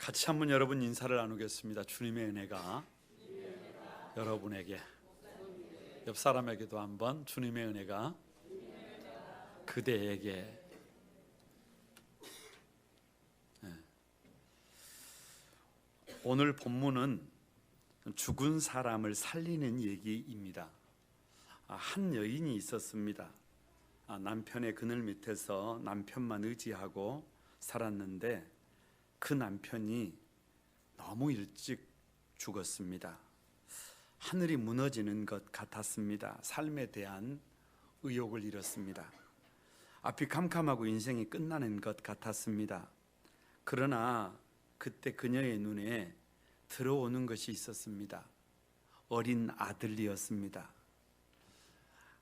같이 한번 여러분 인사를 나누겠습니다. 주님의 은혜가 여러분에게, 옆 사람에게도 한번 주님의 은혜가 그대에게. 오늘 본문은 죽은 사람을 살리는 얘기입니다. 한 여인이 있었습니다. 남편의 그늘 밑에서 남편만 의지하고 살았는데 그 남편이 너무 일찍 죽었습니다. 하늘이 무너지는 것 같았습니다. 삶에 대한 의욕을 잃었습니다. 앞이 캄캄하고 인생이 끝나는 것 같았습니다. 그러나 그때 그녀의 눈에 들어오는 것이 있었습니다. 어린 아들이었습니다.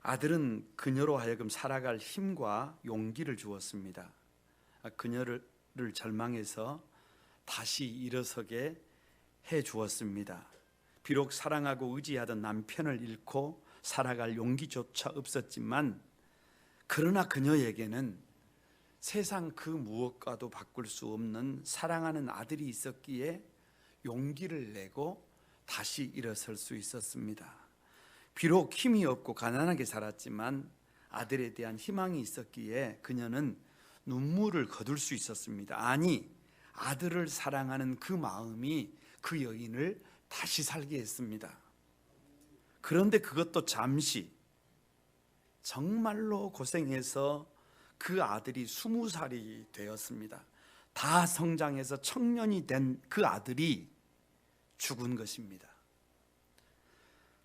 아들은 그녀로 하여금 살아갈 힘과 용기를 주었습니다. 그녀를 절망해서 다시 일어서게 해 주었습니다. 비록 사랑하고 의지하던 남편을 잃고 살아갈 용기조차 없었지만, 그러나 그녀에게는 세상 그 무엇과도 바꿀 수 없는 사랑하는 아들이 있었기에 용기를 내고 다시 일어설 수 있었습니다. 비록 힘이 없고 가난하게 살았지만 아들에 대한 희망이 있었기에 그녀는 눈물을 거둘 수 있었습니다. 아니, 아들을 사랑하는 그 마음이 그 여인을 다시 살게 했습니다. 그런데 그것도 잠시, 정말로 고생해서 그 아들이 20살이 되었습니다. 다 성장해서 청년이 된 그 아들이 죽은 것입니다.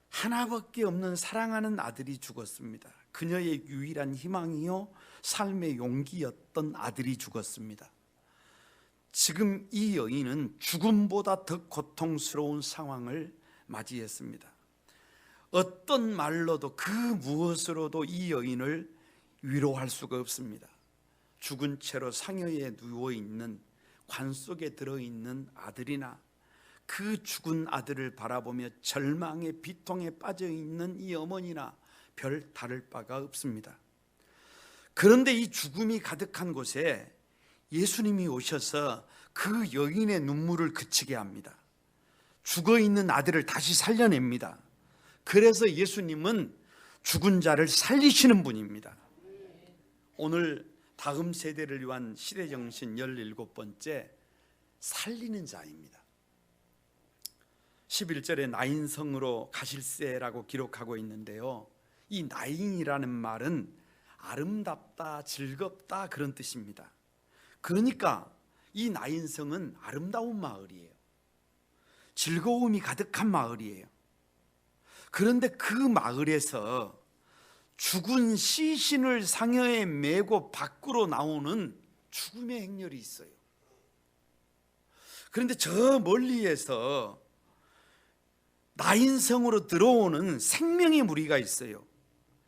하나밖에 없는 사랑하는 아들이 죽었습니다. 그녀의 유일한 희망이요 삶의 용기였던 아들이 죽었습니다. 지금 이 여인은 죽음보다 더 고통스러운 상황을 맞이했습니다. 어떤 말로도 그 무엇으로도 이 여인을 위로할 수가 없습니다. 죽은 채로 상여에 누워있는, 관 속에 들어있는 아들이나 그 죽은 아들을 바라보며 절망의 비통에 빠져있는 이 어머니나 별 다를 바가 없습니다. 그런데 이 죽음이 가득한 곳에 예수님이 오셔서 그 여인의 눈물을 그치게 합니다. 죽어있는 아들을 다시 살려냅니다. 그래서 예수님은 죽은 자를 살리시는 분입니다. 오늘 다음 세대를 위한 시대정신 17번째, 살리는 자입니다. 11절에 나인성으로 가실세라고 기록하고 있는데요, 이 나인이라는 말은 아름답다, 즐겁다 그런 뜻입니다. 그러니까 이 나인성은 아름다운 마을이에요. 즐거움이 가득한 마을이에요. 그런데 그 마을에서 죽은 시신을 상여에 메고 밖으로 나오는 죽음의 행렬이 있어요. 그런데 저 멀리에서 나인성으로 들어오는 생명의 무리가 있어요.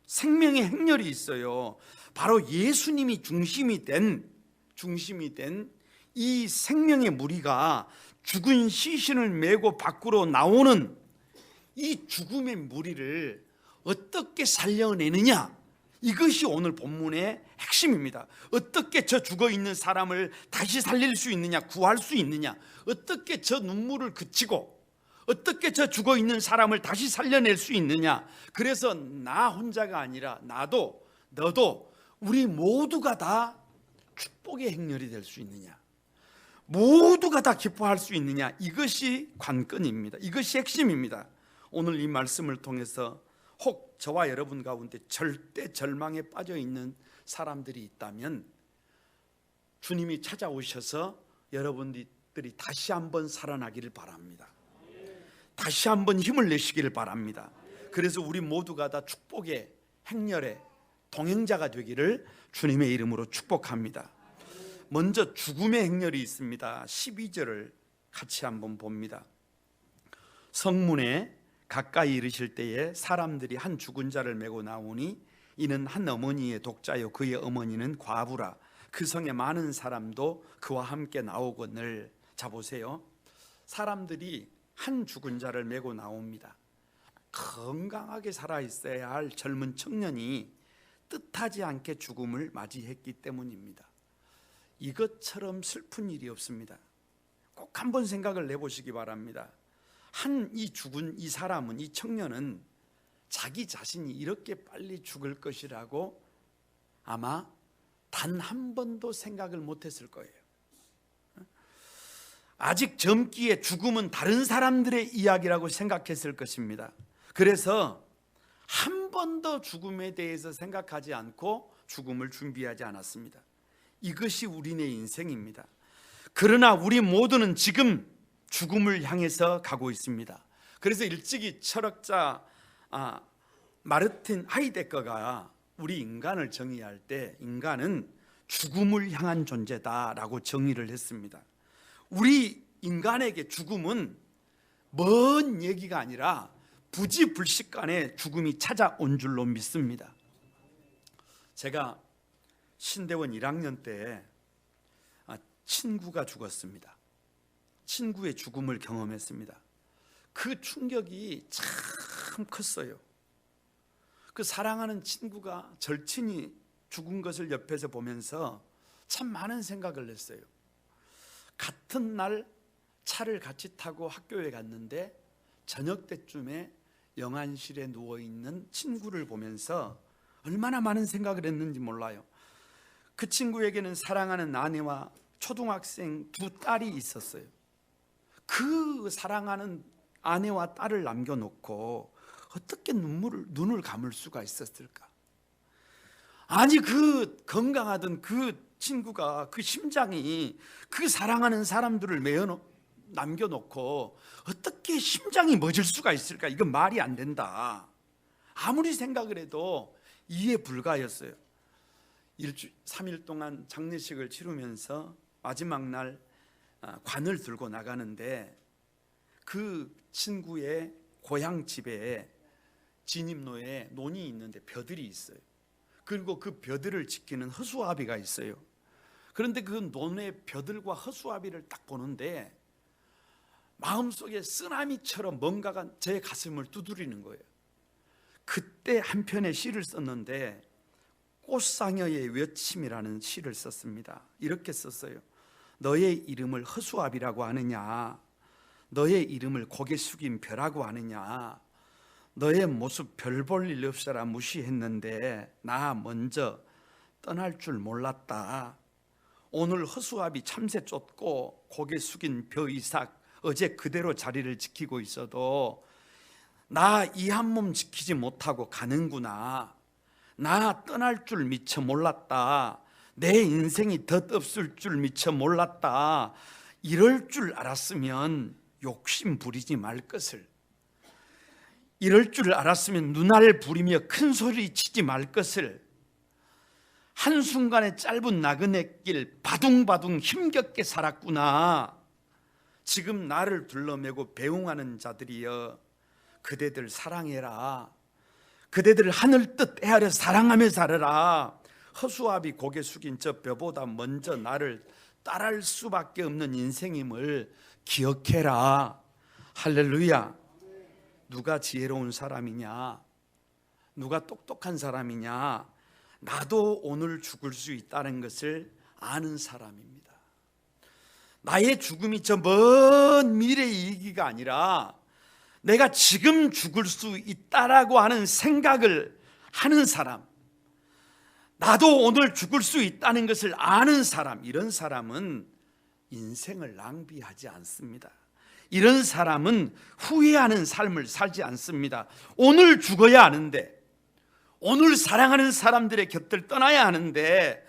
생명의 행렬이 있어요. 바로 예수님이 중심이 된 이 생명의 무리가 죽은 시신을 메고 밖으로 나오는 이 죽음의 무리를 어떻게 살려내느냐, 이것이 오늘 본문의 핵심입니다. 어떻게 저 죽어있는 사람을 다시 살릴 수 있느냐, 구할 수 있느냐, 어떻게 저 눈물을 그치고 어떻게 저 죽어있는 사람을 다시 살려낼 수 있느냐. 그래서 나 혼자가 아니라 나도 너도 우리 모두가 다 축복의 행렬이 될 수 있느냐, 모두가 다 기뻐할 수 있느냐, 이것이 관건입니다. 이것이 핵심입니다. 오늘 이 말씀을 통해서 혹 저와 여러분 가운데 절대 절망에 빠져 있는 사람들이 있다면 주님이 찾아오셔서 여러분들이 다시 한번 살아나기를 바랍니다. 다시 한번 힘을 내시기를 바랍니다. 그래서 우리 모두가 다 축복의 행렬의 동행자가 되기를 주님의 이름으로 축복합니다. 먼저 죽음의 행렬이 있습니다. 12절을 같이 한번 봅니다. 성문에 가까이 이르실 때에 사람들이 한 죽은 자를 메고 나오니 이는 한 어머니의 독자요 그의 어머니는 과부라. 그 성에 많은 사람도 그와 함께 나오거늘. 자 보세요. 사람들이 한 죽은 자를 메고 나옵니다. 건강하게 살아있어야 할 젊은 청년이 뜻하지 않게 죽음을 맞이했기 때문입니다. 이것처럼 슬픈 일이 없습니다. 꼭 한번 생각을 해보시기 바랍니다. 이 죽은 이 사람은, 이 청년은 자기 자신이 이렇게 빨리 죽을 것이라고 아마 단 한 번도 생각을 못했을 거예요. 아직 젊기에 죽음은 다른 사람들의 이야기라고 생각했을 것입니다. 그래서 한 번도 죽음에 대해서 생각하지 않고 죽음을 준비하지 않았습니다. 이것이 우리의 인생입니다. 그러나 우리 모두는 지금 죽음을 향해서 가고 있습니다. 그래서 일찍이 철학자 마르틴 하이데거가 우리 인간을 정의할 때 인간은 죽음을 향한 존재다라고 정의를 했습니다. 우리 인간에게 죽음은 먼 얘기가 아니라 부지불식간에 죽음이 찾아온 줄로 믿습니다. 제가 신대원 1학년 때 친구가 죽었습니다. 친구의 죽음을 경험했습니다. 그 충격이 참 컸어요. 그 사랑하는 친구가, 절친이 죽은 것을 옆에서 보면서 참 많은 생각을 했어요. 같은 날 차를 같이 타고 학교에 갔는데 저녁 때쯤에 영안실에 누워있는 친구를 보면서 얼마나 많은 생각을 했는지 몰라요. 그 친구에게는 사랑하는 아내와 초등학생 두 딸이 있었어요. 그 사랑하는 아내와 딸을 남겨놓고 어떻게 눈을 감을 수가 있었을까? 아니, 그 건강하던 그 친구가, 그 심장이 그 사랑하는 사람들을 남겨놓고 어떻게 심장이 멎을 수가 있을까? 이건 말이 안 된다. 아무리 생각을 해도 이해 불가였어요. 3일 동안 장례식을 치르면서 마지막 날 관을 들고 나가는데 그 친구의 고향 집에 진입로에 논이 있는데 벼들이 있어요. 그리고 그 벼들을 지키는 허수아비가 있어요. 그런데 그 논의 벼들과 허수아비를 딱 보는데 마음속에 쓰나미처럼 뭔가가 제 가슴을 두드리는 거예요. 그때 한 편의 시를 썼는데 꽃상여의 외침이라는 시를 썼습니다. 이렇게 썼어요. 너의 이름을 허수아비라고 하느냐? 너의 이름을 고개 숙인 벼라고 하느냐? 너의 모습 별 볼 일 없어라 무시했는데 나 먼저 떠날 줄 몰랐다. 오늘 허수아비 참새 쫓고 고개 숙인 벼 이삭 어제 그대로 자리를 지키고 있어도 나 이 한 몸 지키지 못하고 가는구나. 나 떠날 줄 미처 몰랐다. 내 인생이 덧없을 줄 미처 몰랐다. 이럴 줄 알았으면 욕심 부리지 말 것을, 이럴 줄 알았으면 눈알 부리며 큰 소리 치지 말 것을, 한순간의 짧은 나그네 길 바둥바둥 힘겹게 살았구나. 지금 나를 둘러매고 배웅하는 자들이여, 그대들 사랑해라. 그대들 하늘 뜻 헤아려 사랑하며 살아라. 허수아비 고개 숙인 저 벼보다 먼저 나를 따라할 수밖에 없는 인생임을 기억해라. 할렐루야. 누가 지혜로운 사람이냐? 누가 똑똑한 사람이냐? 나도 오늘 죽을 수 있다는 것을 아는 사람입니다. 나의 죽음이 저 먼 미래의 얘기가 아니라 내가 지금 죽을 수 있다라고 하는 생각을 하는 사람, 나도 오늘 죽을 수 있다는 것을 아는 사람, 이런 사람은 인생을 낭비하지 않습니다. 이런 사람은 후회하는 삶을 살지 않습니다. 오늘 죽어야 하는데, 오늘 사랑하는 사람들의 곁을 떠나야 하는데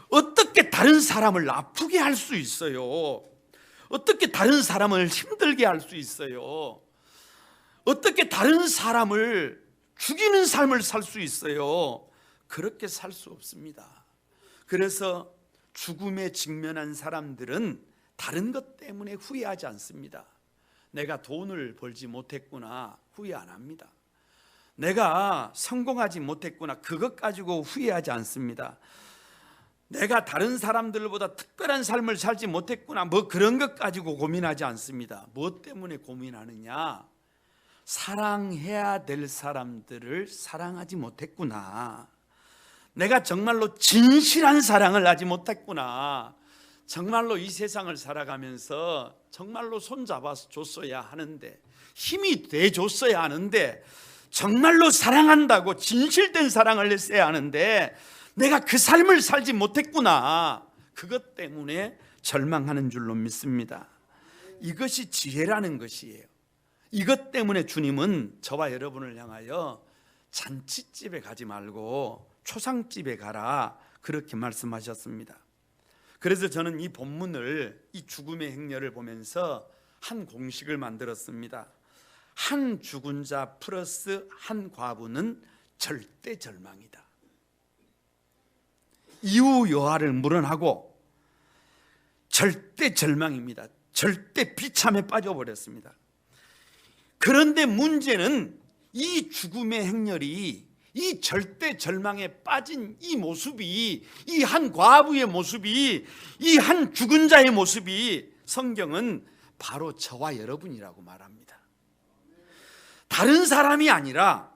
어떻게 다른 사람을 아프게 할 수 있어요? 어떻게 다른 사람을 힘들게 할 수 있어요? 어떻게 다른 사람을 죽이는 삶을 살 수 있어요? 그렇게 살 수 없습니다. 그래서 죽음에 직면한 사람들은 다른 것 때문에 후회하지 않습니다. 내가 돈을 벌지 못했구나, 후회 안 합니다. 내가 성공하지 못했구나, 그것 가지고 후회하지 않습니다. 내가 다른 사람들보다 특별한 삶을 살지 못했구나, 뭐 그런 것 가지고 고민하지 않습니다. 무엇 때문에 고민하느냐? 사랑해야 될 사람들을 사랑하지 못했구나. 내가 정말로 진실한 사랑을 하지 못했구나. 정말로 이 세상을 살아가면서 정말로 손잡아 줬어야 하는데, 힘이 돼 줬어야 하는데, 정말로 사랑한다고 진실된 사랑을 했어야 하는데 내가 그 삶을 살지 못했구나. 그것 때문에 절망하는 줄로 믿습니다. 이것이 지혜라는 것이에요. 이것 때문에 주님은 저와 여러분을 향하여 잔치집에 가지 말고 초상집에 가라, 그렇게 말씀하셨습니다. 그래서 저는 이 본문을, 이 죽음의 행렬을 보면서 한 공식을 만들었습니다. 한 죽은 자 플러스 한 과부는 절대 절망이다. 이후 여하를 물어나고 절대 절망입니다. 절대 비참에 빠져버렸습니다. 그런데 문제는 이 죽음의 행렬이, 이 절대 절망에 빠진 이 모습이, 이 한 과부의 모습이, 이 한 죽은 자의 모습이 성경은 바로 저와 여러분이라고 말합니다. 다른 사람이 아니라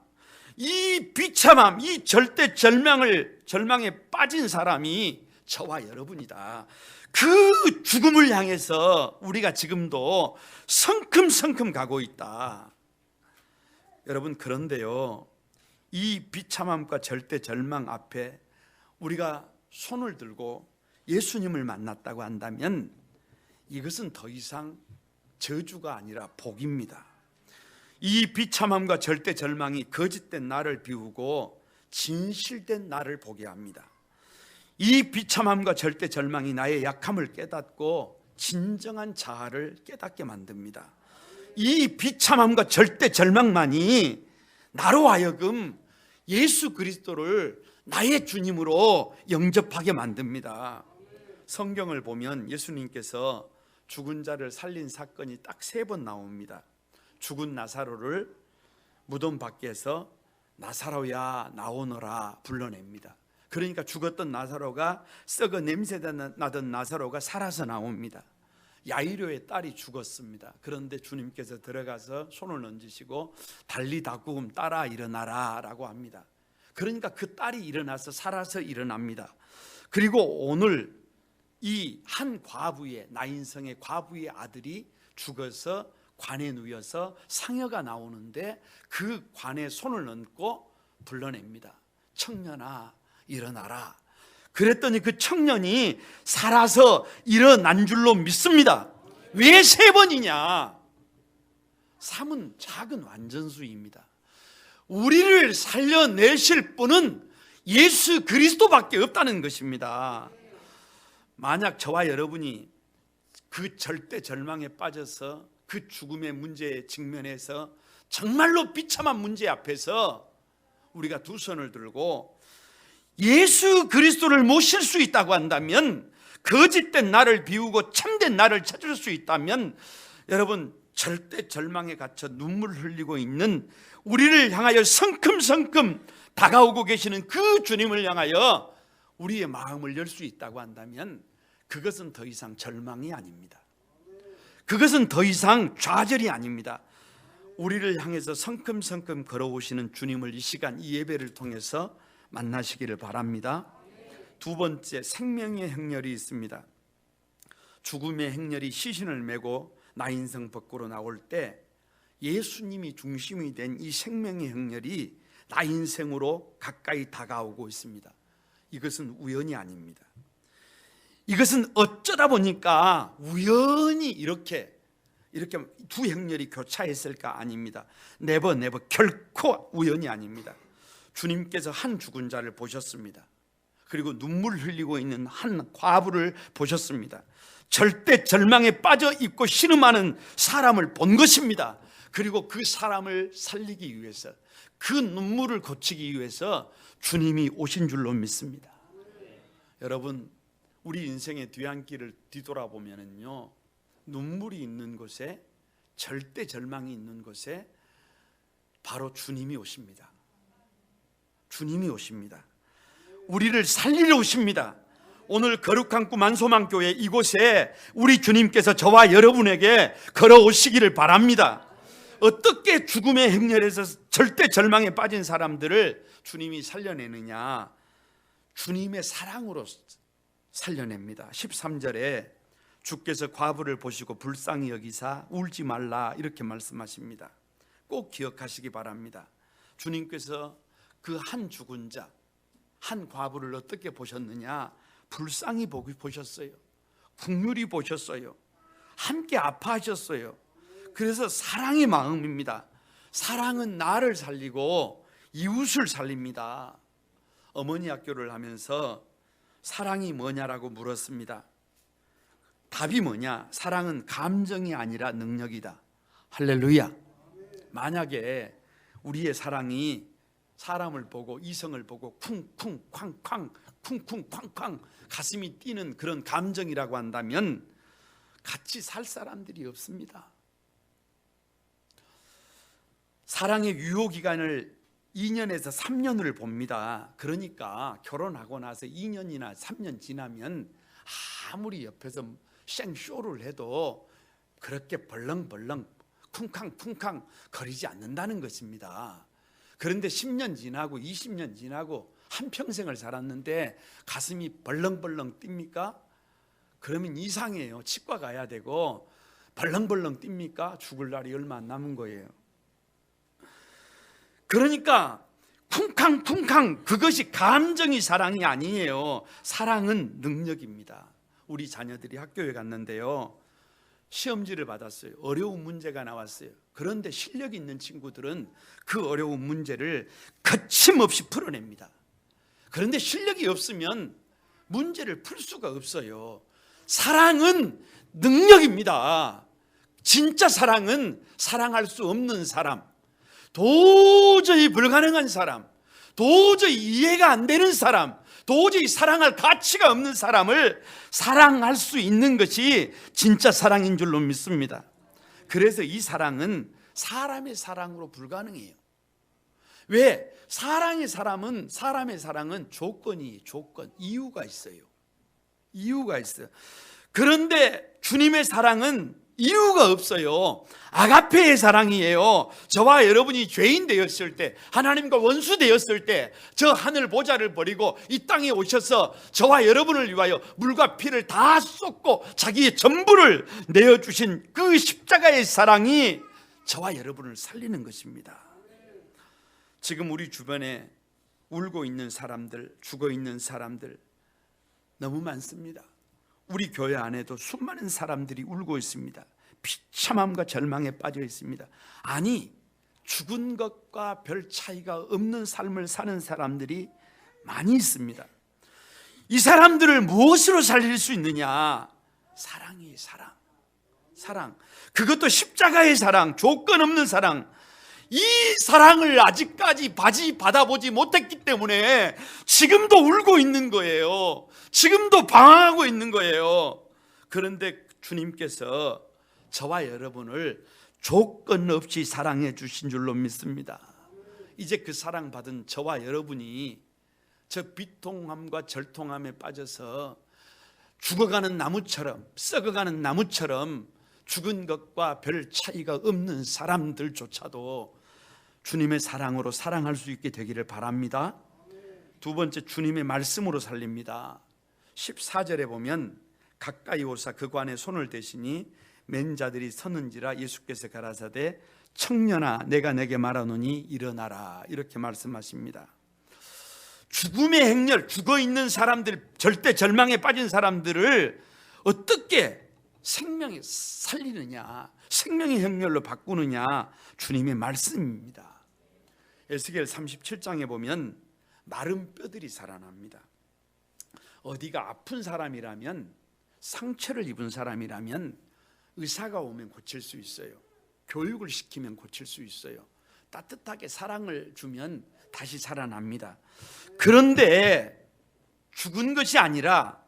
이 비참함, 이 절대 절망에 빠진 사람이 저와 여러분이다. 그 죽음을 향해서 우리가 지금도 성큼성큼 가고 있다. 여러분, 그런데요, 이 비참함과 절대 절망 앞에 우리가 손을 들고 예수님을 만났다고 한다면 이것은 더 이상 저주가 아니라 복입니다. 이 비참함과 절대 절망이 거짓된 나를 비우고 진실된 나를 보게 합니다. 이 비참함과 절대 절망이 나의 약함을 깨닫고 진정한 자아를 깨닫게 만듭니다. 이 비참함과 절대 절망만이 나로 하여금 예수 그리스도를 나의 주님으로 영접하게 만듭니다. 성경을 보면 예수님께서 죽은 자를 살린 사건이 딱 3번 나옵니다. 죽은 나사로를 무덤 밖에서 나사로야 나오너라 불러냅니다. 그러니까 죽었던 나사로가, 썩어 냄새 나던 나사로가 살아서 나옵니다. 야이로의 딸이 죽었습니다. 그런데 주님께서 들어가서 손을 얹으시고 달리다구금 딸아 일어나라 라고 합니다. 그러니까 그 딸이 일어나서 살아서 일어납니다. 그리고 오늘 이 한 과부의, 나인성의 과부의 아들이 죽어서 관에 누워서 상여가 나오는데 그 관에 손을 얹고 불러냅니다. 청년아 일어나라. 그랬더니 그 청년이 살아서 일어난 줄로 믿습니다. 왜 3번이냐? 3은 작은 완전수입니다. 우리를 살려내실 분은 예수 그리스도밖에 없다는 것입니다. 만약 저와 여러분이 그 절대 절망에 빠져서 그 죽음의 문제에 직면해서 정말로 비참한 문제 앞에서 우리가 두 손을 들고 예수 그리스도를 모실 수 있다고 한다면, 거짓된 나를 비우고 참된 나를 찾을 수 있다면, 여러분, 절대 절망에 갇혀 눈물 흘리고 있는 우리를 향하여 성큼성큼 다가오고 계시는 그 주님을 향하여 우리의 마음을 열 수 있다고 한다면 그것은 더 이상 절망이 아닙니다. 그것은 더 이상 좌절이 아닙니다. 우리를 향해서 성큼성큼 걸어오시는 주님을 이 시간, 이 예배를 통해서 만나시기를 바랍니다. 두 번째, 생명의 행렬이 있습니다. 죽음의 행렬이 시신을 메고 나인성 밖으로 나올 때 예수님이 중심이 된 이 생명의 행렬이 나인생으로 가까이 다가오고 있습니다. 이것은 우연이 아닙니다. 이것은 어쩌다 보니까 우연히 이렇게 두 행렬이 교차했을까? 아닙니다. 네버 결코 우연이 아닙니다. 주님께서 한 죽은 자를 보셨습니다. 그리고 눈물 흘리고 있는 한 과부를 보셨습니다. 절대 절망에 빠져 있고 신음하는 사람을 본 것입니다. 그리고 그 사람을 살리기 위해서, 그 눈물을 고치기 위해서 주님이 오신 줄로 믿습니다. 여러분, 우리 인생의 뒤안길을 뒤돌아보면요, 눈물이 있는 곳에, 절대 절망이 있는 곳에 바로 주님이 오십니다. 주님이 오십니다. 우리를 살리러 오십니다. 오늘 거룩한 꿈 만소망교회 이곳에 우리 주님께서 저와 여러분에게 걸어오시기를 바랍니다. 어떻게 죽음의 행렬에서 절대 절망에 빠진 사람들을 주님이 살려내느냐? 주님의 사랑으로 살려냅니다. 13절에 주께서 과부를 보시고 불쌍히 여기사 울지 말라 이렇게 말씀하십니다. 꼭 기억하시기 바랍니다. 주님께서 그 한 죽은 자, 한 과부를 어떻게 보셨느냐? 불쌍히 보셨어요. 긍휼히 보셨어요. 함께 아파하셨어요. 그래서 사랑의 마음입니다. 사랑은 나를 살리고 이웃을 살립니다. 어머니 학교를 하면서 사랑이 뭐냐라고 물었습니다. 답이 뭐냐? 사랑은 감정이 아니라 능력이다. 할렐루야. 만약에 우리의 사랑이 사람을 보고 이성을 보고 쿵쿵 쾅쾅 쿵쿵 쾅쾅 가슴이 뛰는 그런 감정이라고 한다면 같이 살 사람들이 없습니다. 사랑의 유효기간을 2년에서 3년을 봅니다. 그러니까 결혼하고 나서 2년이나 3년 지나면 아무리 옆에서 생쇼를 해도 그렇게 벌렁벌렁 쿵쾅쿵쾅 거리지 않는다는 것입니다. 그런데 10년 지나고 20년 지나고 한평생을 살았는데 가슴이 벌렁벌렁 뜁니까? 그러면 이상해요. 치과 가야 되고. 벌렁벌렁 뜁니까? 죽을 날이 얼마 안 남은 거예요. 그러니까 쿵쾅쿵쾅 그것이 감정이 사랑이 아니에요. 사랑은 능력입니다. 우리 자녀들이 학교에 갔는데요, 시험지를 받았어요. 어려운 문제가 나왔어요. 그런데 실력이 있는 친구들은 그 어려운 문제를 거침없이 풀어냅니다. 그런데 실력이 없으면 문제를 풀 수가 없어요. 사랑은 능력입니다. 진짜 사랑은 사랑할 수 없는 사람, 도저히 불가능한 사람, 도저히 이해가 안 되는 사람, 도저히 사랑할 가치가 없는 사람을 사랑할 수 있는 것이 진짜 사랑인 줄로 믿습니다. 그래서 이 사랑은 사람의 사랑으로 불가능해요. 왜? 사람의 사랑은 조건이 이유가 있어요. 이유가 있어요. 그런데 주님의 사랑은 이유가 없어요. 아가페의 사랑이에요. 저와 여러분이 죄인 되었을 때, 하나님과 원수 되었을 때 저 하늘 보좌를 버리고 이 땅에 오셔서 저와 여러분을 위하여 물과 피를 다 쏟고 자기의 전부를 내어주신 그 십자가의 사랑이 저와 여러분을 살리는 것입니다. 지금 우리 주변에 울고 있는 사람들, 죽어 있는 사람들 너무 많습니다. 우리 교회 안에도 수많은 사람들이 울고 있습니다. 비참함과 절망에 빠져 있습니다. 아니, 죽은 것과 별 차이가 없는 삶을 사는 사람들이 많이 있습니다. 이 사람들을 무엇으로 살릴 수 있느냐? 사랑이에요. 사랑. 그것도 십자가의 사랑, 조건 없는 사랑. 이 사랑을 아직까지 받아보지 못했기 때문에 지금도 울고 있는 거예요. 지금도 방황하고 있는 거예요. 그런데 주님께서 저와 여러분을 조건 없이 사랑해 주신 줄로 믿습니다. 이제 그 사랑받은 저와 여러분이 저 비통함과 절통함에 빠져서 죽어가는 나무처럼, 썩어가는 나무처럼 죽은 것과 별 차이가 없는 사람들조차도 주님의 사랑으로 사랑할 수 있게 되기를 바랍니다. 두 번째, 주님의 말씀으로 살립니다. 14절에 보면 가까이 오사 그 관에 손을 대시니 맨 자들이 서는지라 예수께서 가라사대 청년아 내가 내게 말하노니 일어나라 이렇게 말씀하십니다. 죽음의 행렬, 죽어있는 사람들, 절대 절망에 빠진 사람들을 어떻게 생명에 살리느냐, 생명의 행렬로 바꾸느냐, 주님의 말씀입니다. 에스겔 37장에 보면 마른 뼈들이 살아납니다. 어디가 아픈 사람이라면, 상처를 입은 사람이라면 의사가 오면 고칠 수 있어요. 교육을 시키면 고칠 수 있어요. 따뜻하게 사랑을 주면 다시 살아납니다. 그런데 죽은 것이 아니라,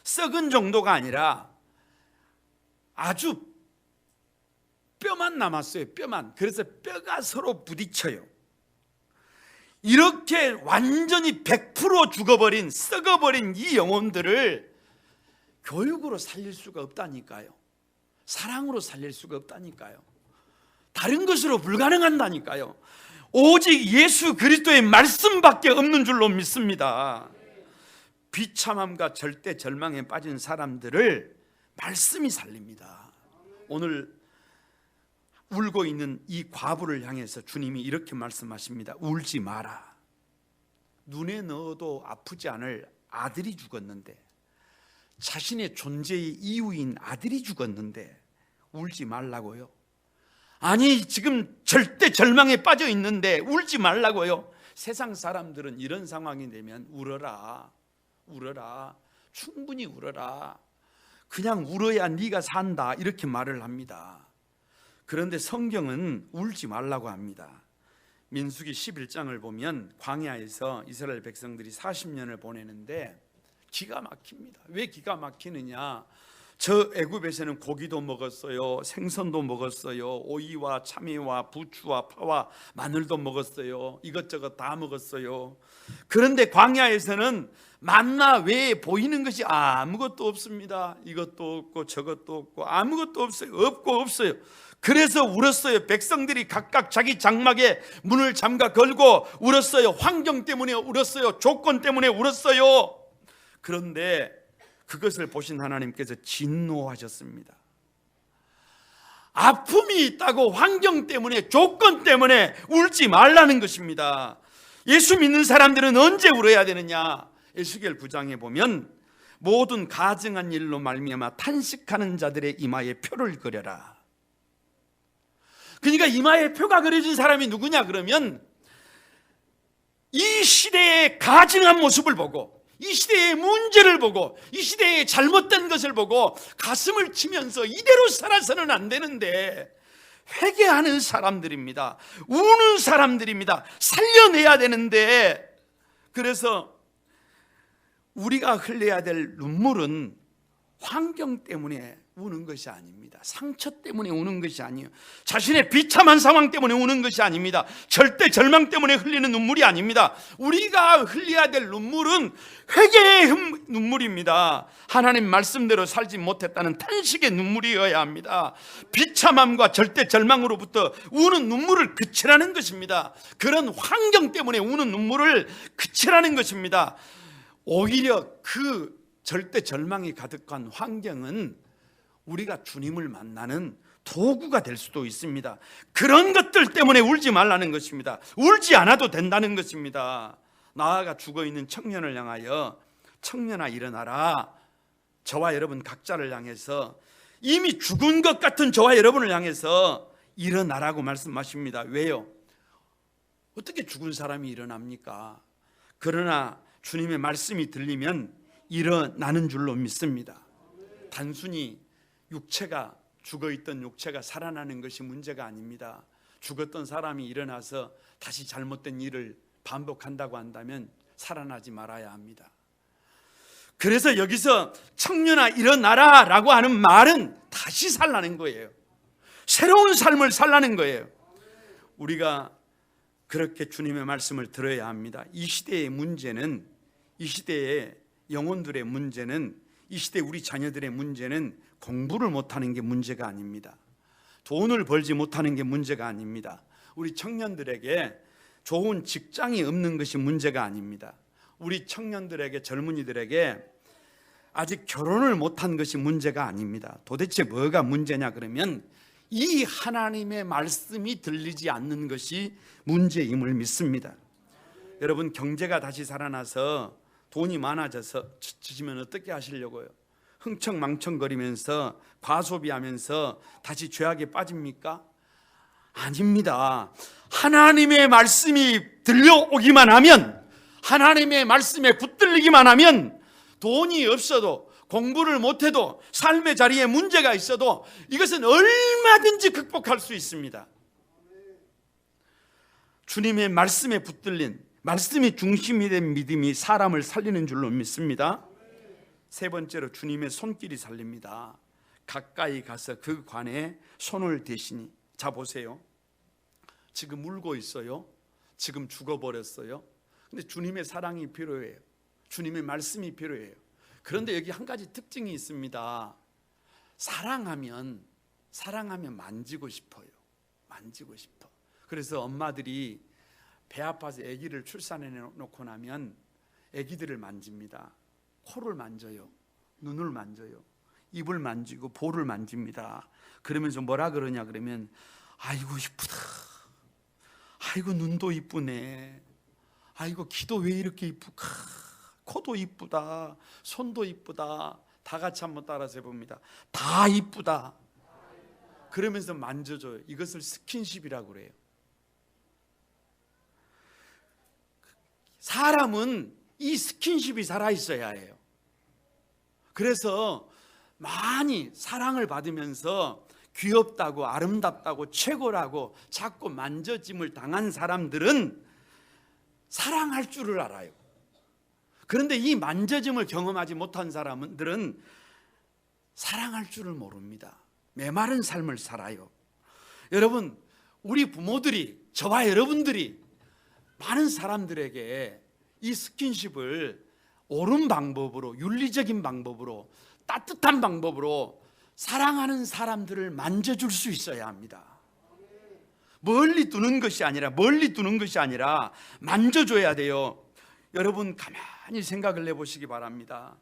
썩은 정도가 아니라 아주 뼈만 남았어요. 뼈만. 그래서 뼈가 서로 부딪혀요. 이렇게 완전히 100% 죽어버린, 썩어버린 이 영혼들을 교육으로 살릴 수가 없다니까요. 사랑으로 살릴 수가 없다니까요. 다른 것으로 불가능한다니까요. 오직 예수 그리스도의 말씀밖에 없는 줄로 믿습니다. 비참함과 절대 절망에 빠진 사람들을 말씀이 살립니다. 오늘 울고 있는 이 과부를 향해서 주님이 이렇게 말씀하십니다. 울지 마라. 눈에 넣어도 아프지 않을 아들이 죽었는데, 자신의 존재의 이유인 아들이 죽었는데 울지 말라고요? 아니, 지금 절대 절망에 빠져 있는데 울지 말라고요? 세상 사람들은 이런 상황이 되면 울어라, 울어라, 충분히 울어라, 그냥 울어야 네가 산다, 이렇게 말을 합니다. 그런데 성경은 울지 말라고 합니다. 민수기 11장을 보면 광야에서 이스라엘 백성들이 40년을 보내는데 기가 막힙니다. 왜 기가 막히느냐? 저 애굽에서는 고기도 먹었어요, 생선도 먹었어요, 오이와 참외와 부추와 파와 마늘도 먹었어요, 이것저것 다 먹었어요. 그런데 광야에서는 만나 외에 보이는 것이 아무것도 없습니다. 이것도 없고 저것도 없고 아무것도 없어요. 없어요. 그래서 울었어요. 백성들이 각각 자기 장막에 문을 잠가 걸고 울었어요. 환경 때문에 울었어요. 조건 때문에 울었어요. 그런데 그것을 보신 하나님께서 진노하셨습니다. 아픔이 있다고 환경 때문에, 조건 때문에 울지 말라는 것입니다. 예수 믿는 사람들은 언제 울어야 되느냐? 에스겔 9장에 보면 모든 가증한 일로 말미암아 탄식하는 자들의 이마에 표를 그려라. 그러니까 이마에 표가 그려진 사람이 누구냐 그러면 이 시대의 가증한 모습을 보고, 이 시대의 문제를 보고, 이 시대의 잘못된 것을 보고 가슴을 치면서 이대로 살아서는 안 되는데 회개하는 사람들입니다. 우는 사람들입니다. 살려내야 되는데, 그래서 우리가 흘려야 될 눈물은 환경 때문에 우는 것이 아닙니다. 상처 때문에 우는 것이 아니에요. 자신의 비참한 상황 때문에 우는 것이 아닙니다. 절대 절망 때문에 흘리는 눈물이 아닙니다. 우리가 흘려야 될 눈물은 회개의 눈물입니다. 하나님 말씀대로 살지 못했다는 탄식의 눈물이어야 합니다. 비참함과 절대 절망으로부터 우는 눈물을 그치라는 것입니다. 그런 환경 때문에 우는 눈물을 그치라는 것입니다. 오히려 그 절대 절망이 가득한 환경은 우리가 주님을 만나는 도구가 될 수도 있습니다. 그런 것들 때문에 울지 말라는 것입니다. 울지 않아도 된다는 것입니다. 나아가 죽어있는 청년을 향하여 청년아 일어나라. 저와 여러분 각자를 향해서, 이미 죽은 것 같은 저와 여러분을 향해서 일어나라고 말씀하십니다. 왜요? 어떻게 죽은 사람이 일어납니까? 그러나 주님의 말씀이 들리면 일어나는 줄로 믿습니다. 단순히 육체가, 죽어있던 육체가 살아나는 것이 문제가 아닙니다. 죽었던 사람이 일어나서 다시 잘못된 일을 반복한다고 한다면 살아나지 말아야 합니다. 그래서 여기서 청년아 일어나라 라고 하는 말은 다시 살라는 거예요. 새로운 삶을 살라는 거예요. 우리가 그렇게 주님의 말씀을 들어야 합니다. 이 시대의 문제는, 이 시대의 영혼들의 문제는, 이 시대 우리 자녀들의 문제는 공부를 못하는 게 문제가 아닙니다. 돈을 벌지 못하는 게 문제가 아닙니다. 우리 청년들에게 좋은 직장이 없는 것이 문제가 아닙니다. 우리 청년들에게, 젊은이들에게 아직 결혼을 못한 것이 문제가 아닙니다. 도대체 뭐가 문제냐 그러면 이 하나님의 말씀이 들리지 않는 것이 문제임을 믿습니다. 여러분, 경제가 다시 살아나서 돈이 많아져서 지면 어떻게 하시려고요? 흥청망청거리면서 과소비하면서 다시 죄악에 빠집니까? 아닙니다. 하나님의 말씀이 들려오기만 하면, 하나님의 말씀에 붙들리기만 하면 돈이 없어도, 공부를 못해도, 삶의 자리에 문제가 있어도 이것은 얼마든지 극복할 수 있습니다. 주님의 말씀에 붙들린, 말씀이 중심이 된 믿음이 사람을 살리는 줄로 믿습니다. 세 번째로 주님의 손길이 살립니다. 가까이 가서 그 관에 손을 대시니. 자 보세요. 지금 울고 있어요. 지금 죽어버렸어요. 근데 주님의 사랑이 필요해요. 주님의 말씀이 필요해요. 그런데 여기 한 가지 특징이 있습니다. 사랑하면 만지고 싶어요. 만지고 싶어. 그래서 엄마들이 배 아파서 아기를 출산해 놓고 나면 아기들을 만집니다. 코를 만져요. 눈을 만져요. 입을 만지고 볼을 만집니다. 그러면서 뭐라 그러냐 그러면 아이고 이쁘다. 아이고 눈도 이쁘네. 아이고 귀도 왜 이렇게 이쁘까. 코도 이쁘다. 손도 이쁘다. 다 같이 한번 따라서 해봅니다. 다 이쁘다. 그러면서 만져줘요. 이것을 스킨십이라고 그래요. 사람은 이 스킨십이 살아있어야 해요. 그래서 많이 사랑을 받으면서 귀엽다고 아름답다고 최고라고 자꾸 만져짐을 당한 사람들은 사랑할 줄을 알아요. 그런데 이 만져짐을 경험하지 못한 사람들은 사랑할 줄을 모릅니다. 메마른 삶을 살아요. 여러분, 우리 부모들이, 저와 여러분들이 많은 사람들에게 이 스킨십을 옳은 방법으로, 윤리적인 방법으로, 따뜻한 방법으로 사랑하는 사람들을 만져줄 수 있어야 합니다. 멀리 두는 것이 아니라 만져줘야 돼요. 여러분 가만히 생각을 해보시기 바랍니다.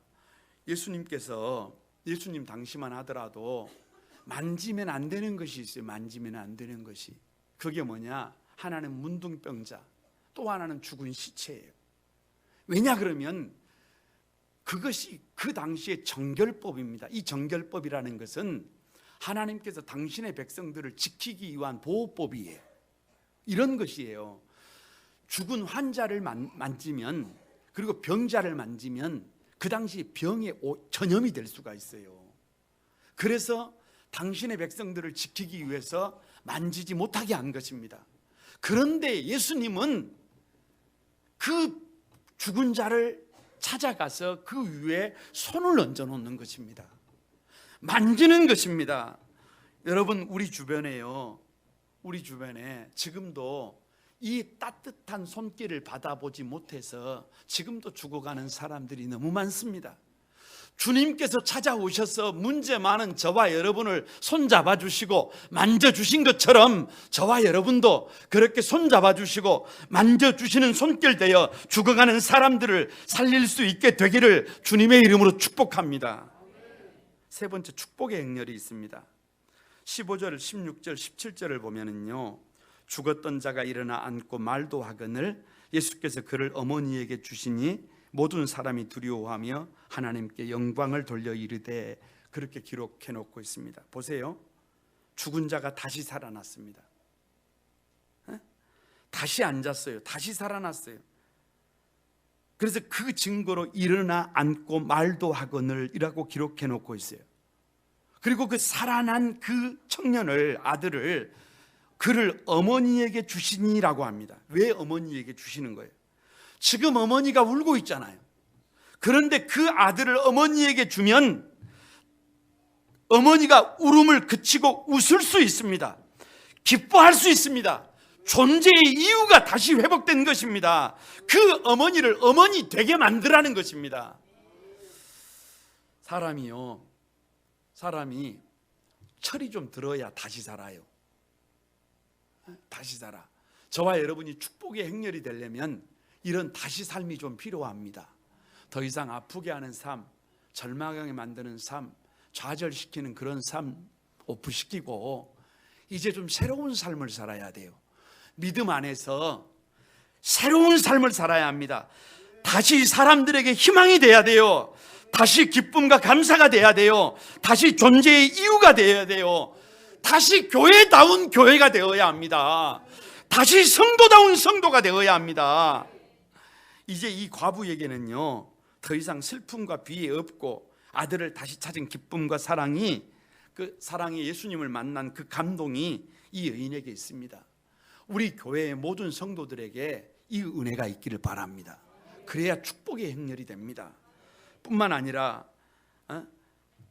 예수님 당시만 하더라도 만지면 안 되는 것이 있어요. 만지면 안 되는 것이. 그게 뭐냐? 하나는 문둥병자, 또 하나는 죽은 시체예요. 왜냐 그러면 그것이 그 당시의 정결법입니다. 이 정결법이라는 것은 하나님께서 당신의 백성들을 지키기 위한 보호법이에요. 이런 것이에요. 죽은 환자를 만지면, 그리고 병자를 만지면 그 당시 병에 전염이 될 수가 있어요. 그래서 당신의 백성들을 지키기 위해서 만지지 못하게 한 것입니다. 그런데 예수님은 그 죽은 자를 찾아가서 그 위에 손을 얹어 놓는 것입니다. 만지는 것입니다. 여러분, 우리 주변에 지금도 이 따뜻한 손길을 받아보지 못해서 지금도 죽어가는 사람들이 너무 많습니다. 주님께서 찾아오셔서 문제 많은 저와 여러분을 손잡아 주시고 만져주신 것처럼 저와 여러분도 그렇게 손잡아 주시고 만져주시는 손길 되어 죽어가는 사람들을 살릴 수 있게 되기를 주님의 이름으로 축복합니다. 세 번째 축복의 행렬이 있습니다. 15절, 16절, 17절을 보면은요, 죽었던 자가 일어나 앉고 말도 하거늘 예수께서 그를 어머니에게 주시니 모든 사람이 두려워하며 하나님께 영광을 돌려 이르되, 그렇게 기록해 놓고 있습니다. 보세요. 죽은 자가 다시 살아났습니다. 다시 앉았어요. 다시 살아났어요. 그래서 그 증거로 일어나 앉고 말도 하거늘 이라고 기록해 놓고 있어요. 그리고 그 살아난 그 청년을, 아들을, 그를 어머니에게 주시니라고 합니다. 왜 어머니에게 주시는 거예요? 지금 어머니가 울고 있잖아요. 그런데 그 아들을 어머니에게 주면 어머니가 울음을 그치고 웃을 수 있습니다. 기뻐할 수 있습니다. 존재의 이유가 다시 회복된 것입니다. 그 어머니를 어머니 되게 만들라는 것입니다. 사람이 철이 좀 들어야 다시 살아요. 다시 살아. 저와 여러분이 축복의 행렬이 되려면 이런 다시 삶이 좀 필요합니다. 더 이상 아프게 하는 삶, 절망하게 만드는 삶, 좌절시키는 그런 삶 오프시키고 이제 좀 새로운 삶을 살아야 돼요. 믿음 안에서 새로운 삶을 살아야 합니다. 다시 사람들에게 희망이 돼야 돼요. 다시 기쁨과 감사가 돼야 돼요. 다시 존재의 이유가 돼야 돼요. 다시 교회다운 교회가 되어야 합니다. 다시 성도다운 성도가 되어야 합니다. 이제 이 과부에게는요, 더 이상 슬픔과 비애 없고 아들을 다시 찾은 기쁨과 사랑이, 그 사랑의 예수님을 만난 그 감동이 이 여인에게 있습니다. 우리 교회의 모든 성도들에게 이 은혜가 있기를 바랍니다. 그래야 축복의 행렬이 됩니다. 뿐만 아니라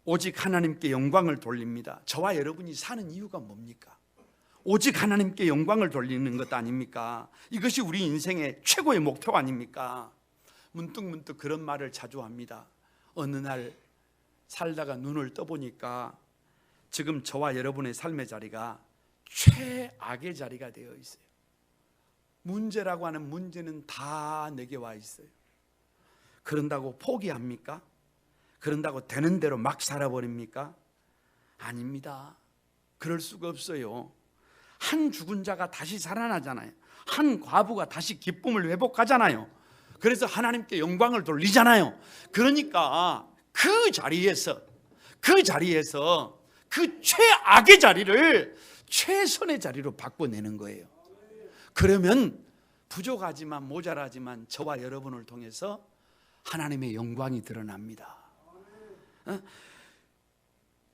오직 하나님께 영광을 돌립니다. 저와 여러분이 사는 이유가 뭡니까? 오직 하나님께 영광을 돌리는 것 아닙니까? 이것이 우리 인생의 최고의 목표 아닙니까? 문득 그런 말을 자주 합니다. 어느 날 살다가 눈을 떠보니까 지금 저와 여러분의 삶의 자리가 최악의 자리가 되어 있어요. 문제라고 하는 문제는 다 내게 와 있어요. 그런다고 포기합니까? 그런다고 되는 대로 막 살아버립니까? 아닙니다. 그럴 수가 없어요. 한 죽은 자가 다시 살아나잖아요. 한 과부가 다시 기쁨을 회복하잖아요. 그래서 하나님께 영광을 돌리잖아요. 그러니까 그 자리에서 그 최악의 자리를 최선의 자리로 바꿔내는 거예요. 그러면 부족하지만 모자라지만 저와 여러분을 통해서 하나님의 영광이 드러납니다.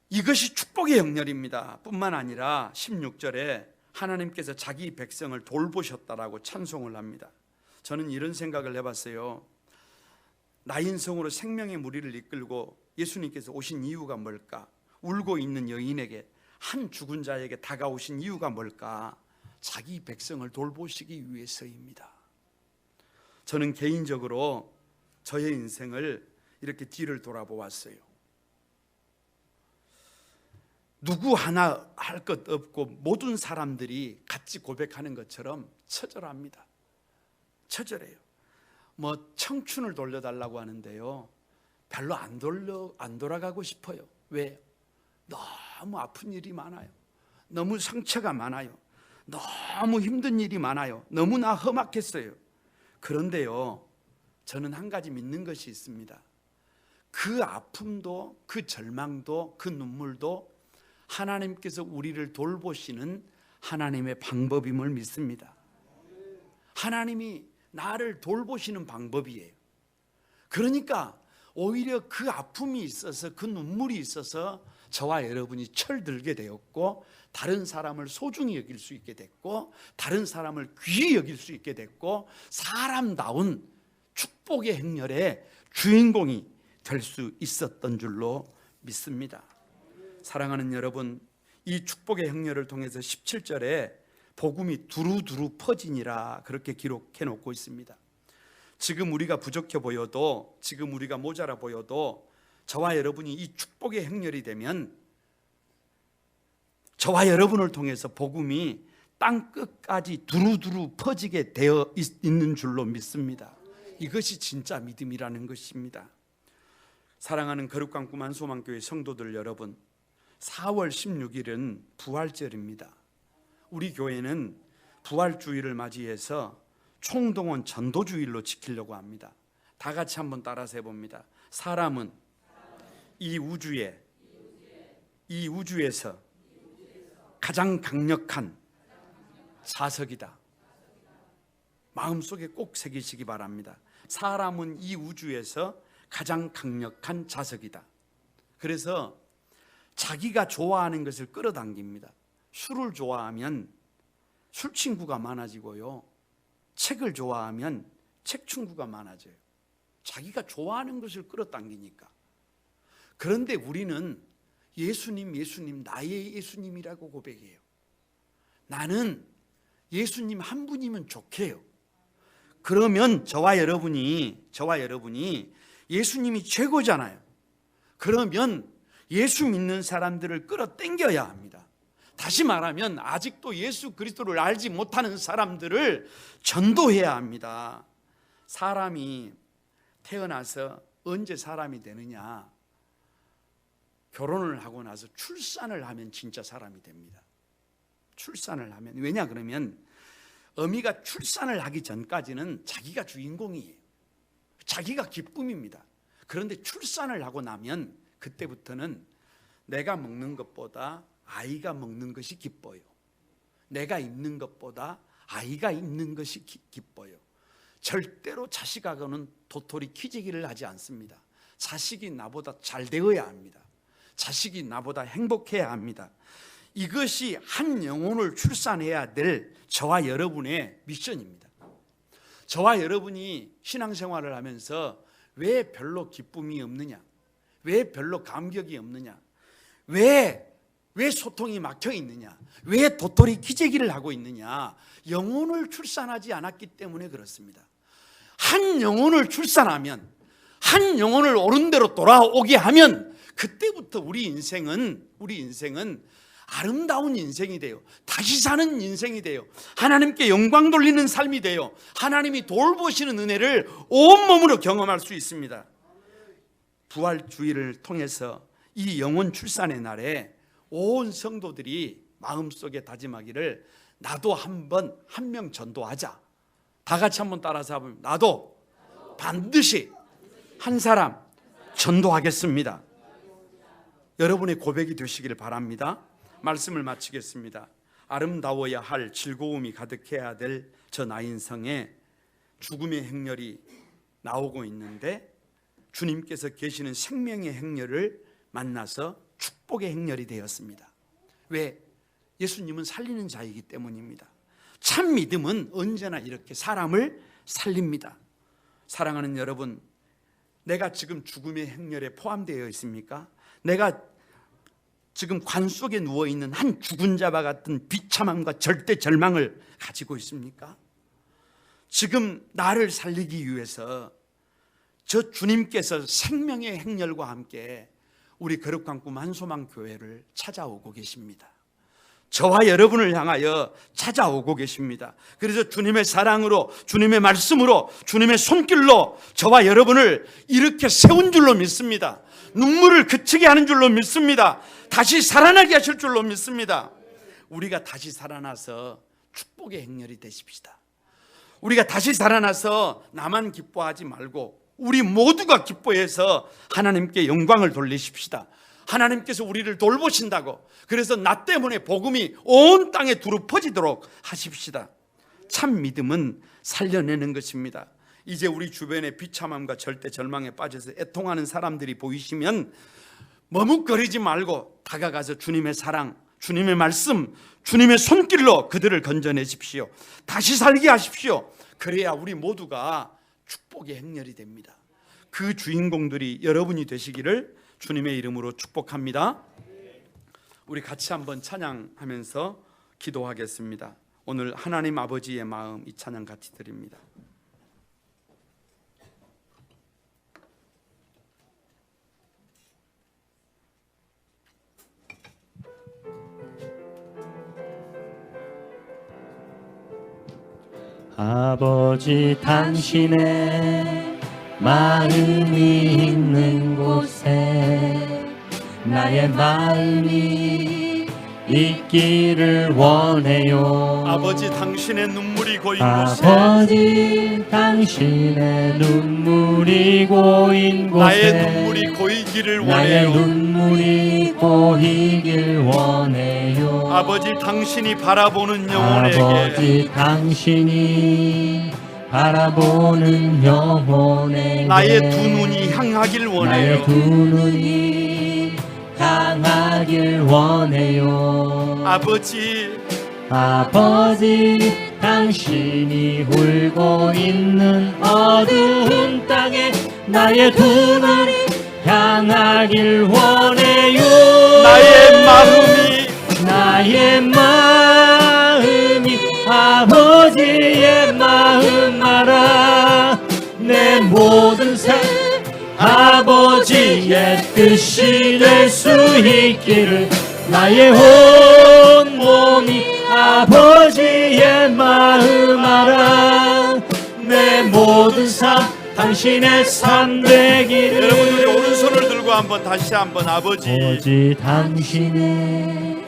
이것이 축복의 행렬입니다. 뿐만 아니라 16절에 하나님께서 자기 백성을 돌보셨다라고 찬송을 합니다. 저는 이런 생각을 해봤어요. 나인성으로 생명의 무리를 이끌고 예수님께서 오신 이유가 뭘까? 울고 있는 여인에게, 한 죽은 자에게 다가오신 이유가 뭘까? 자기 백성을 돌보시기 위해서입니다. 저는 개인적으로 저의 인생을 이렇게 뒤를 돌아보았어요. 누구 하나 할 것 없고 모든 사람들이 같이 고백하는 것처럼 처절합니다. 처절해요. 뭐 청춘을 돌려달라고 하는데요, 별로 안 돌아가고 싶어요. 왜? 너무 아픈 일이 많아요. 너무 상처가 많아요. 너무 힘든 일이 많아요. 너무나 험악했어요. 그런데요, 저는 한 가지 믿는 것이 있습니다. 그 아픔도, 그 절망도, 그 눈물도 하나님께서 우리를 돌보시는 하나님의 방법임을 믿습니다. 하나님이 나를 돌보시는 방법이에요. 그러니까 오히려 그 아픔이 있어서, 그 눈물이 있어서 저와 여러분이 철들게 되었고, 다른 사람을 소중히 여길 수 있게 됐고, 다른 사람을 귀히 여길 수 있게 됐고, 사람다운 축복의 행렬의 주인공이 될 수 있었던 줄로 믿습니다. 사랑하는 여러분, 이 축복의 행렬을 통해서 17절에 복음이 두루두루 퍼지니라 그렇게 기록해 놓고 있습니다. 지금 우리가 부족해 보여도, 지금 우리가 모자라 보여도 저와 여러분이 이 축복의 행렬이 되면 저와 여러분을 통해서 복음이 땅 끝까지 두루두루 퍼지게 되어 있는 줄로 믿습니다. 이것이 진짜 믿음이라는 것입니다. 사랑하는 거룩한 꿈 한소망교회 성도들 여러분, 4월 16일은 부활절입니다. 우리 교회는 부활주일을 맞이해서 총동원 전도주일로 지키려고 합니다. 다 같이 한번 따라서 해봅니다. 사람은 이 우주에서 가장 강력한 자석이다. 마음속에 꼭 새기시기 바랍니다. 사람은 이 우주에서 가장 강력한 자석이다. 그래서 자기가 좋아하는 것을 끌어당깁니다. 술을 좋아하면 술 친구가 많아지고요, 책을 좋아하면 책 친구가 많아져요. 자기가 좋아하는 것을 끌어당기니까. 그런데 우리는 예수님, 나의 예수님이라고 고백해요. 나는 예수님 한 분이면 좋게요. 그러면 저와 여러분이 예수님이 최고잖아요. 그러면 예수 믿는 사람들을 끌어당겨야 합니다. 다시 말하면 아직도 예수 그리스도를 알지 못하는 사람들을 전도해야 합니다. 사람이 태어나서 언제 사람이 되느냐? 결혼을 하고 나서 출산을 하면 진짜 사람이 됩니다. 출산을 하면. 왜냐 그러면 어미가 출산을 하기 전까지는 자기가 주인공이에요. 자기가 기쁨입니다. 그런데 출산을 하고 나면 그때부터는 내가 먹는 것보다 아이가 먹는 것이 기뻐요. 내가 입는 것보다 아이가 입는 것이 기뻐요. 절대로 자식하고는 도토리 키재기를 하지 않습니다. 자식이 나보다 잘 되어야 합니다. 자식이 나보다 행복해야 합니다. 이것이 한 영혼을 출산해야 될 저와 여러분의 미션입니다. 저와 여러분이 신앙생활을 하면서 왜 별로 기쁨이 없느냐? 왜 별로 감격이 없느냐? 왜 소통이 막혀 있느냐? 왜 도토리 기재기를 하고 있느냐? 영혼을 출산하지 않았기 때문에 그렇습니다. 한 영혼을 출산하면, 한 영혼을 옳은 대로 돌아오게 하면 그때부터 우리 인생은 아름다운 인생이 돼요. 다시 사는 인생이 돼요. 하나님께 영광 돌리는 삶이 돼요. 하나님이 돌보시는 은혜를 온몸으로 경험할 수 있습니다. 부활주의를 통해서 이 영혼 출산의 날에 온 성도들이 마음속에 다짐하기를, 나도 한 명 전도하자. 다 같이 한번 따라서 하면, 나도 반드시 한 사람 전도하겠습니다. 여러분의 고백이 되시기를 바랍니다. 말씀을 마치겠습니다. 아름다워야 할 즐거움이 가득해야 될 저 나인성에 죽음의 행렬이 나오고 있는데, 주님께서 계시는 생명의 행렬을 만나서 축복의 행렬이 되었습니다. 왜? 예수님은 살리는 자이기 때문입니다. 참 믿음은 언제나 이렇게 사람을 살립니다. 사랑하는 여러분, 내가 지금 죽음의 행렬에 포함되어 있습니까? 내가 지금 관 속에 누워있는 한 죽은 자와 같은 비참함과 절대 절망을 가지고 있습니까? 지금 나를 살리기 위해서 저 주님께서 생명의 행렬과 함께 우리 거룩한 꿈 한소망 교회를 찾아오고 계십니다. 저와 여러분을 향하여 찾아오고 계십니다. 그래서 주님의 사랑으로, 주님의 말씀으로, 주님의 손길로 저와 여러분을 이렇게 세운 줄로 믿습니다. 눈물을 그치게 하는 줄로 믿습니다. 다시 살아나게 하실 줄로 믿습니다. 우리가 다시 살아나서 축복의 행렬이 되십시다. 우리가 다시 살아나서 나만 기뻐하지 말고 우리 모두가 기뻐해서 하나님께 영광을 돌리십시다. 하나님께서 우리를 돌보신다고, 그래서 나 때문에 복음이 온 땅에 두루 퍼지도록 하십시다. 참 믿음은 살려내는 것입니다. 이제 우리 주변에 비참함과 절대 절망에 빠져서 애통하는 사람들이 보이시면 머뭇거리지 말고 다가가서 주님의 사랑, 주님의 말씀, 주님의 손길로 그들을 건져내십시오. 다시 살게 하십시오. 그래야 우리 모두가 축복의 행렬이 됩니다. 그 주인공들이 여러분이 되시기를 주님의 이름으로 축복합니다. 우리 같이 한번 찬양하면서 기도하겠습니다. 오늘 하나님 아버지의 마음, 이 찬양 같이 드립니다. 아버지, 당신의 마음이 있는 곳에 나의 마음이 있기를 원해요. 아버지, 당신의 눈물이 고인 곳에, 아버지, 당신의 눈물이 고인 곳에 나의 눈물이 고이기를 나의 원해요. 눈물이 고이길 원해요. 아버지, 당신이 바라보는 영혼에게, 아버지, 당신이 바라보는 영혼에게 나의 두 눈이 향하길 나의 원해요. 두 눈이 향하길 원해요. 아버지, 아버지, 당신이 울고 있는 어두운 땅에 나의 두 눈이 향하길 원해요. 나의 마음이 아버지의 마음 알아. 내 모든 삶 아버지의 뜻이 될 수 있기를, 나의 온 몸이 아버지의 마음 알아. 내 모든 삶 당신의 삶 되기를. 여러분, 우리 오른손을 들고 한번 다시 한번, 아버지, 당신의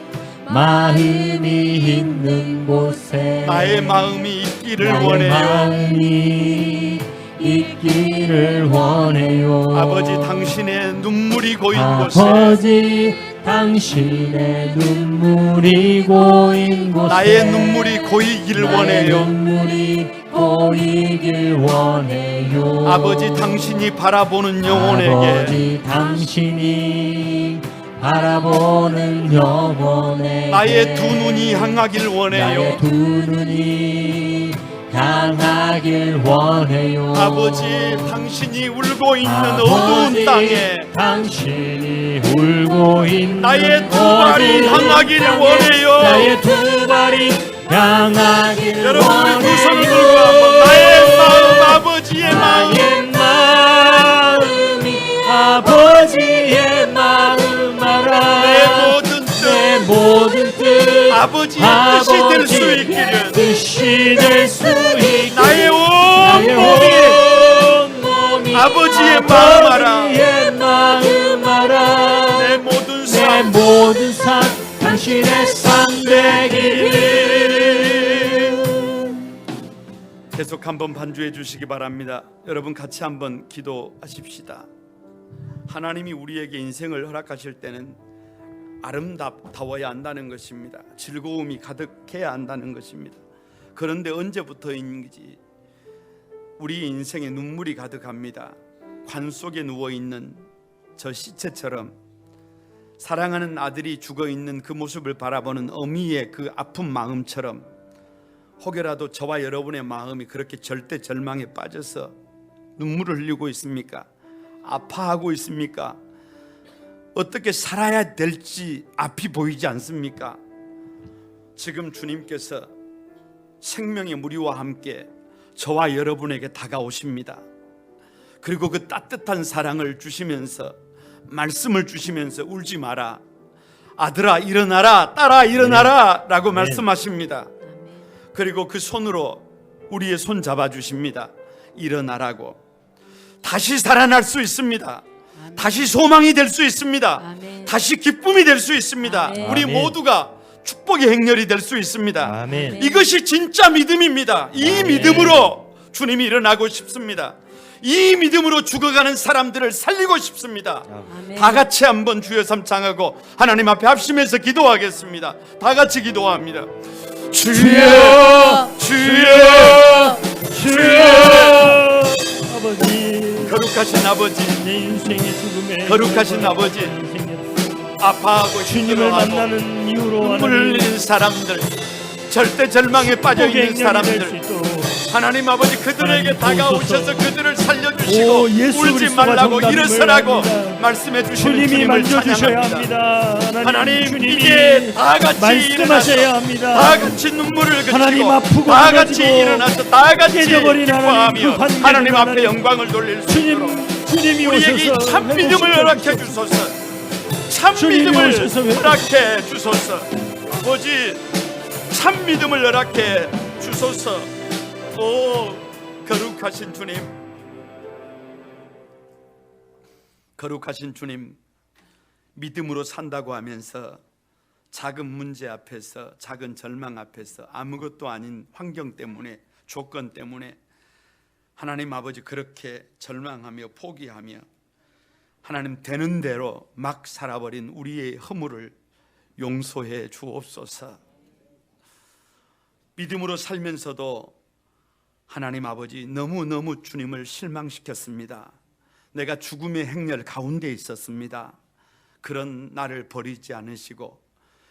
마음이 있는 곳에 나의 마음이 있기를 나의 원해요. 마음이 있기를 원해요. 아버지, 당신의 눈물이 고인 곳에, 아버지, 당신의 눈물이 고인 곳에 나의 눈물이 고이기를 나의 원해요. 눈물이 고이길 원해요. 아버지, 당신이 바라보는 영혼에게, 아버지, 당신이 바라보는 영혼에게 나의 두 눈이 향하길 원해요. 나의 두 눈이 향하길 원해요. 아버지, 당신이 울고 있는 아버지, 어두운 땅에 당신이 울고 있는 나의 두 발이 어두운 향하기를 땅에 원해요. 나의 두 발이 향하길 여러분, 우리 원해요. 두 손을 들고 한번, 나의 마음, 아버지의 마음, 나의 마음이 아버지의 마음 알아. 내 모든 내 모든 뜻 아버지의 뜻이 될 수 있기를 뜻이 될 수 있기를 나의 온 몸이 아버지의 마음 알아 내 모든 내 모든 삶 당신의 삶 되기를. 계속 한번 반주해 주시기 바랍니다. 여러분 같이 한번 기도하십시다. 하나님이 우리에게 인생을 허락하실 때는 아름다워야 한다는 것입니다. 즐거움이 가득해야 한다는 것입니다. 그런데 언제부터인지 우리 인생에 눈물이 가득합니다. 관 속에 누워있는 저 시체처럼 사랑하는 아들이 죽어있는 그 모습을 바라보는 어미의 그 아픈 마음처럼 혹여라도 저와 여러분의 마음이 그렇게 절대 절망에 빠져서 눈물을 흘리고 있습니까? 아파하고 있습니까? 어떻게 살아야 될지 앞이 보이지 않습니까? 지금 주님께서 생명의 무리와 함께 저와 여러분에게 다가오십니다. 그리고 그 따뜻한 사랑을 주시면서 말씀을 주시면서 울지 마라, 아들아 일어나라, 딸아 일어나라 라고 말씀하십니다. 그리고 그 손으로 우리의 손 잡아주십니다. 일어나라고. 다시 살아날 수 있습니다. 다시 소망이 될 수 있습니다. 아멘. 다시 기쁨이 될 수 있습니다. 아멘. 우리 모두가 축복의 행렬이 될 수 있습니다. 아멘. 이것이 진짜 믿음입니다. 이 아멘. 믿음으로 주님이 일어나고 싶습니다. 이 믿음으로 죽어가는 사람들을 살리고 싶습니다. 아멘. 다 같이 한번 주여 삼창하고 하나님 앞에 합심해서 기도하겠습니다. 다 같이 기도합니다. 주여, 주여, 주여. 아버지, 거룩하신 아버지, 내 인생의 죽음에 거룩하신 아버지, 아파하고 주님을 힘들어하고 만나는 이유로 눈물 흘리는 사람들, 절대 절망에 빠져 있는 사람들, 하나님 아버지 그들에게 다가오셔서 그들을 살려주시고 울지 말라고 일어서라고 말씀해 주시는 주님을 찬양합니다. 하나님 이제 다 같이 말씀하셔야 일어나서 합니다. 다 같이 눈물을 하나님 아프고 그치고 다 같이 가지고 일어나서 다 같이 깨져버린 하나님, 기뻐하며 그 환경을 하나님 앞에 하나님, 영광을 돌릴 수 있도록 주님이 우리에게 오셔서 참 믿음을 허락해 주소서. 참 주님이 믿음을 오셔서 허락해 주소서. 아버지 참 믿음을 허락해 주소서. 오 거룩하신 주님, 거룩하신 주님, 믿음으로 산다고 하면서 작은 문제 앞에서, 작은 절망 앞에서, 아무것도 아닌 환경 때문에, 조건 때문에 하나님 아버지 그렇게 절망하며 포기하며 하나님 되는 대로 막 살아버린 우리의 허물을 용서해 주옵소서. 믿음으로 살면서도 하나님 아버지 너무너무 주님을 실망시켰습니다. 내가 죽음의 행렬 가운데 있었습니다. 그런 나를 버리지 않으시고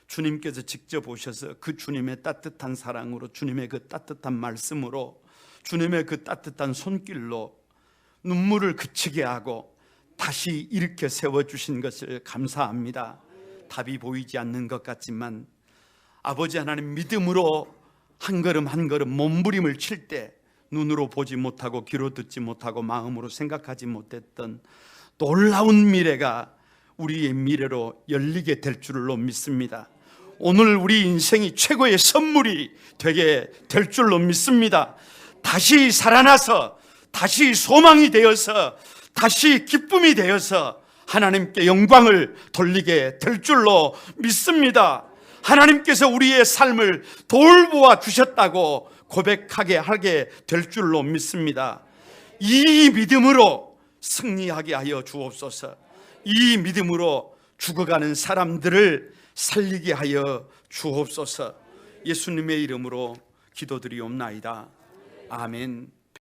주님께서 직접 오셔서 그 주님의 따뜻한 사랑으로, 주님의 그 따뜻한 말씀으로, 주님의 그 따뜻한 손길로 눈물을 그치게 하고 다시 일으켜 세워주신 것을 감사합니다. 답이 보이지 않는 것 같지만 아버지 하나님 믿음으로 한 걸음 한 걸음 몸부림을 칠 때 눈으로 보지 못하고 귀로 듣지 못하고 마음으로 생각하지 못했던 놀라운 미래가 우리의 미래로 열리게 될 줄로 믿습니다. 오늘 우리 인생이 최고의 선물이 되게 될 줄로 믿습니다. 다시 살아나서 다시 소망이 되어서 다시 기쁨이 되어서 하나님께 영광을 돌리게 될 줄로 믿습니다. 하나님께서 우리의 삶을 돌보아 주셨다고 고백하게 하게 될 줄로 믿습니다. 이 믿음으로 승리하게 하여 주옵소서. 이 믿음으로 죽어가는 사람들을 살리게 하여 주옵소서. 예수님의 이름으로 기도드리옵나이다. 아멘.